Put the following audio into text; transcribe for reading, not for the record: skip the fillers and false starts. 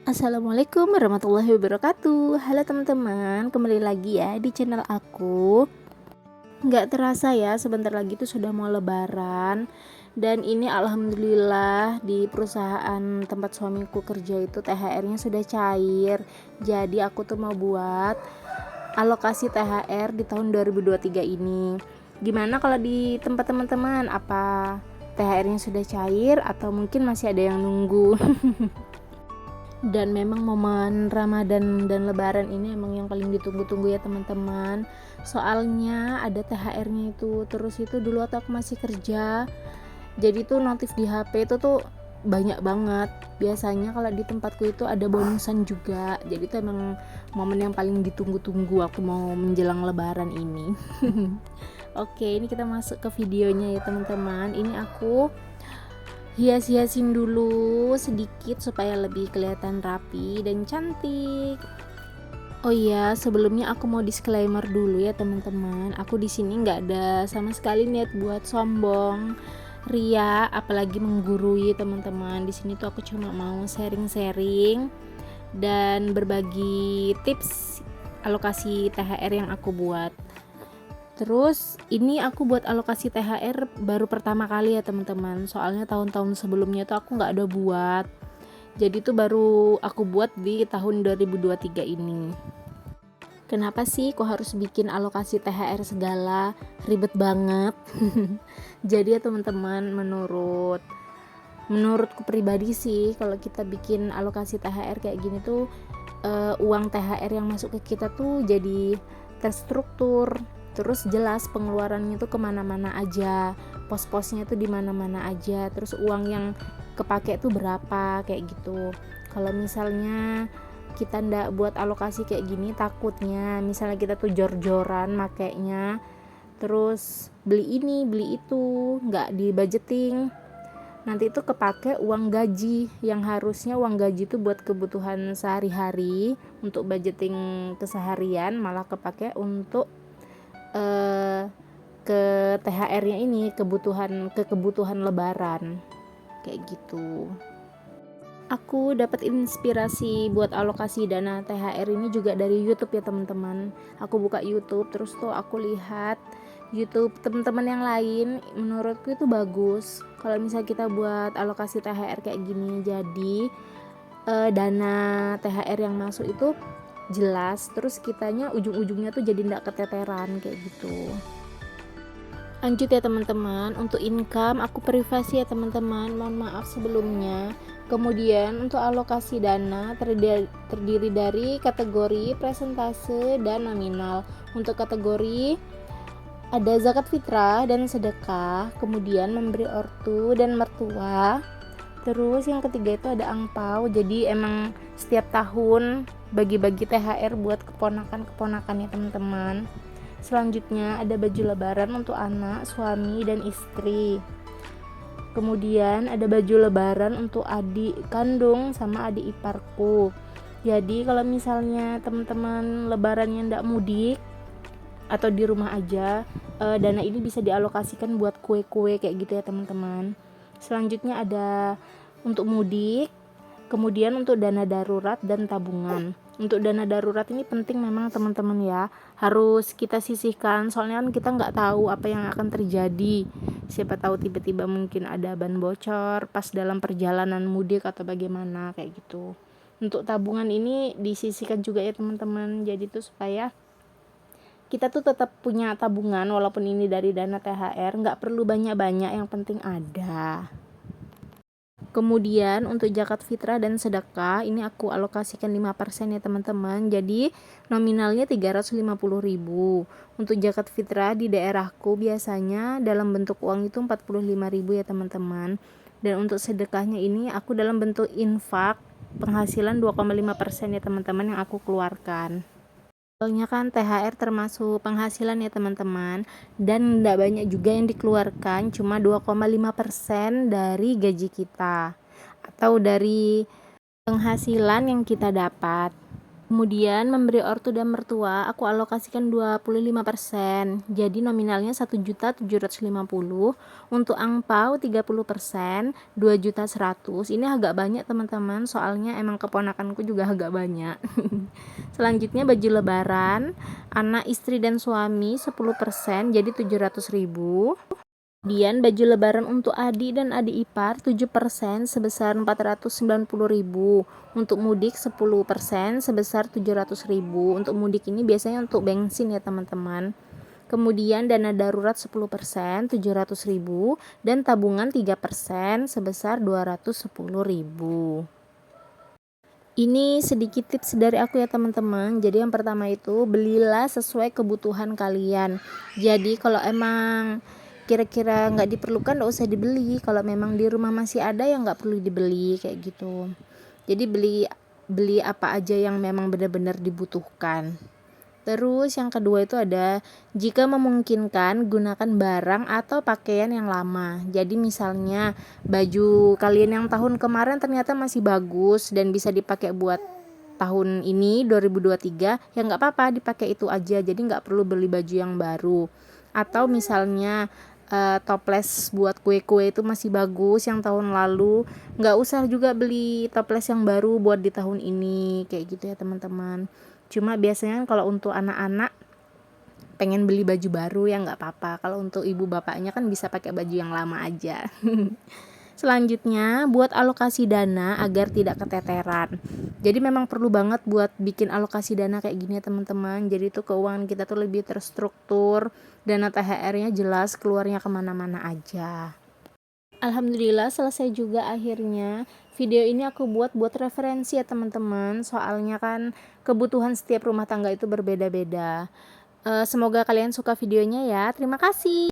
Assalamualaikum warahmatullahi wabarakatuh. Halo teman-teman, kembali lagi ya di channel aku. Nggak terasa ya, sebentar lagi tuh sudah mau lebaran. Dan ini alhamdulillah di perusahaan tempat suamiku kerja itu THR-nya sudah cair. Jadi aku tuh mau buat alokasi THR di tahun 2023 ini. Gimana kalau di tempat teman-teman? Apa THR-nya sudah cair atau mungkin masih ada yang nunggu? Dan memang momen Ramadan dan Lebaran ini emang yang paling ditunggu-tunggu ya teman-teman. Soalnya ada THR-nya itu. Terus itu dulu waktu aku masih kerja, jadi tuh notif di HP itu tuh banyak banget. Biasanya kalau di tempatku itu ada bonusan juga. Jadi tuh emang momen yang paling ditunggu-tunggu aku mau menjelang Lebaran ini. Oke, ini kita masuk ke videonya ya teman-teman. Ini aku hias-hiasin dulu sedikit supaya lebih kelihatan rapi dan cantik. Oh iya, sebelumnya aku mau disclaimer dulu ya teman-teman. Aku di sini nggak ada sama sekali niat buat sombong, ria, apalagi menggurui teman-teman. Di sini tuh aku cuma mau sharing-sharing dan berbagi tips alokasi THR yang aku buat. Terus ini aku buat alokasi THR baru pertama kali ya teman-teman. Soalnya tahun-tahun sebelumnya tuh aku nggak ada buat. Jadi tuh baru aku buat di tahun 2023 ini. Kenapa sih kok harus bikin alokasi THR segala? Ribet banget. Jadi ya teman-teman, menurutku pribadi sih kalau kita bikin alokasi THR kayak gini tuh uang THR yang masuk ke kita tuh jadi terstruktur, terus jelas pengeluarannya tuh kemana-mana aja, pos-posnya tuh di mana-mana aja, terus uang yang kepake tuh berapa kayak gitu. Kalau misalnya kita ndak buat alokasi kayak gini, takutnya misalnya kita tuh jor-joran makainya, terus beli ini beli itu nggak di budgeting, nanti itu kepake uang gaji yang harusnya uang gaji itu buat kebutuhan sehari-hari untuk budgeting keseharian, malah kepake untuk ke THR-nya ini, kebutuhan lebaran kayak gitu. Aku dapat inspirasi buat alokasi dana THR ini juga dari YouTube ya teman-teman. Aku buka YouTube terus tuh aku lihat YouTube teman-teman yang lain, menurutku itu bagus. Kalau misalnya kita buat alokasi THR kayak gini, jadi dana THR yang masuk itu jelas, terus kitanya ujung-ujungnya tuh jadi ndak keteteran kayak gitu. Lanjut ya teman-teman, untuk income aku privasi ya teman-teman, mohon maaf sebelumnya. Kemudian untuk alokasi dana terdiri dari kategori, presentase, dan nominal. Untuk kategori ada zakat fitrah dan sedekah, kemudian memberi ortu dan mertua. Terus yang ketiga itu ada angpau, jadi emang setiap tahun bagi-bagi THR buat keponakan-keponakan ya teman-teman. Selanjutnya ada baju lebaran untuk anak, suami, dan istri. Kemudian ada baju lebaran untuk adik kandung sama adik iparku. Jadi kalau misalnya teman-teman lebarannya ndak mudik atau di rumah aja, dana ini bisa dialokasikan buat kue-kue kayak gitu ya teman-teman. Selanjutnya ada untuk mudik, kemudian untuk dana darurat dan tabungan. Untuk dana darurat ini penting memang teman-teman ya, harus kita sisihkan, soalnya kan kita nggak tahu apa yang akan terjadi. Siapa tahu tiba-tiba mungkin ada ban bocor pas dalam perjalanan mudik atau bagaimana kayak gitu. Untuk tabungan ini disisihkan juga ya teman-teman, jadi tuh supaya kita tuh tetap punya tabungan walaupun ini dari dana THR, nggak perlu banyak-banyak, yang penting ada. Kemudian untuk zakat fitrah dan sedekah ini aku alokasikan 5% ya teman-teman. Jadi nominalnya 350.000. Untuk zakat fitrah di daerahku biasanya dalam bentuk uang itu 45.000 ya teman-teman. Dan untuk sedekahnya ini aku dalam bentuk infak penghasilan 2,5% ya teman-teman yang aku keluarkan. Soalnya kan THR termasuk penghasilan ya teman-teman, dan tidak banyak juga yang dikeluarkan, cuma 2,5% dari gaji kita atau dari penghasilan yang kita dapat. Kemudian memberi ortu dan mertua aku alokasikan 25%. Jadi nominalnya 1.750.000. Untuk angpau 30%, 2.100.000. Ini agak banyak teman-teman, soalnya emang keponakanku juga agak banyak. Selanjutnya baju lebaran, anak, istri dan suami 10%, jadi 700.000. Kemudian baju lebaran untuk adik dan adik ipar 7% sebesar 490.000. Untuk mudik 10% sebesar 700.000. Untuk mudik ini biasanya untuk bensin ya teman-teman. Kemudian dana darurat 10% 700.000 dan tabungan 3% sebesar 210.000. Ini sedikit tips dari aku ya teman-teman. Jadi yang pertama itu belilah sesuai kebutuhan kalian. Jadi kalau emang kira-kira nggak diperlukan nggak usah dibeli. Kalau memang di rumah masih ada ya nggak perlu dibeli kayak gitu. Jadi beli apa aja yang memang benar-benar dibutuhkan. Terus yang kedua itu ada, jika memungkinkan gunakan barang atau pakaian yang lama. Jadi misalnya baju kalian yang tahun kemarin ternyata masih bagus dan bisa dipakai buat tahun ini 2023, ya nggak apa-apa dipakai itu aja. Jadi nggak perlu beli baju yang baru. Atau misalnya toples buat kue-kue itu masih bagus yang tahun lalu, nggak usah juga beli toples yang baru buat di tahun ini kayak gitu ya teman-teman. Cuma biasanya kalau untuk anak-anak pengen beli baju baru ya nggak apa-apa. Kalau untuk ibu bapaknya kan bisa pakai baju yang lama aja. Selanjutnya, buat alokasi dana agar tidak keteteran. Jadi memang perlu banget buat bikin alokasi dana kayak gini ya teman-teman. Jadi tuh keuangan kita tuh lebih terstruktur, dana THR-nya jelas keluarnya kemana-mana aja. Alhamdulillah selesai juga akhirnya. Video ini aku buat referensi ya teman-teman. Soalnya kan kebutuhan setiap rumah tangga itu berbeda-beda. Semoga kalian suka videonya ya. Terima kasih.